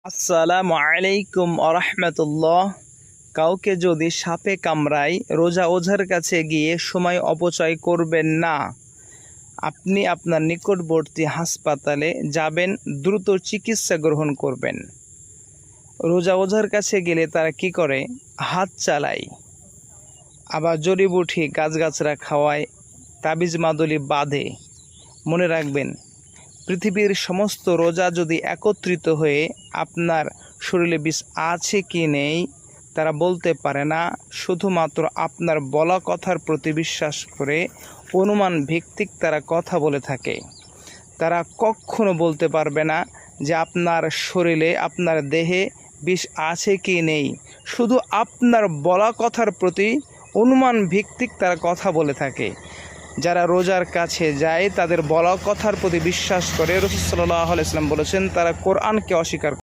আসসালামু আলাইকুম আরহামতুল্লাহ। কাউকে যদি সাপে কামড়ায়, রোজা ওঝার কাছে গিয়ে সময় অপচয় করবেন না। আপনি আপনার নিকটবর্তী হাসপাতালে যাবেন, দ্রুত চিকিৎসা গ্রহণ করবেন। রোজা ওঝার কাছে গেলে তারা কি করে? হাত চালায়, আবার জড়িবুটি গাছগাছরা খাওয়ায়, তাবিজ মাদুলি বাঁধে। মনে রাখবেন, পৃথিবীর সমস্ত রোজা যদি একত্রিত হয়ে আপনার শরীরে বিষ আছে কি নেই তারা বলতে পারে না। শুধুমাত্র আপনার বলা কথার প্রতি বিশ্বাস করে অনুমান ভিত্তিক তারা কথা বলে থাকে। তারা কখনো বলতে পারবে না যে আপনার শরীরে, আপনার দেহে বিষ আছে কি নেই। শুধু আপনার বলা কথার প্রতি অনুমান ভিত্তিক তারা কথা বলে থাকে। যারা রোজার কাছে যায় তাদের বলা কথার প্রতি বিশ্বাস করে, রাসূল সাল্লাল্লাহু আলাইহি ওয়াসাল্লাম বলেছেন তারা কোরআনকে অস্বীকার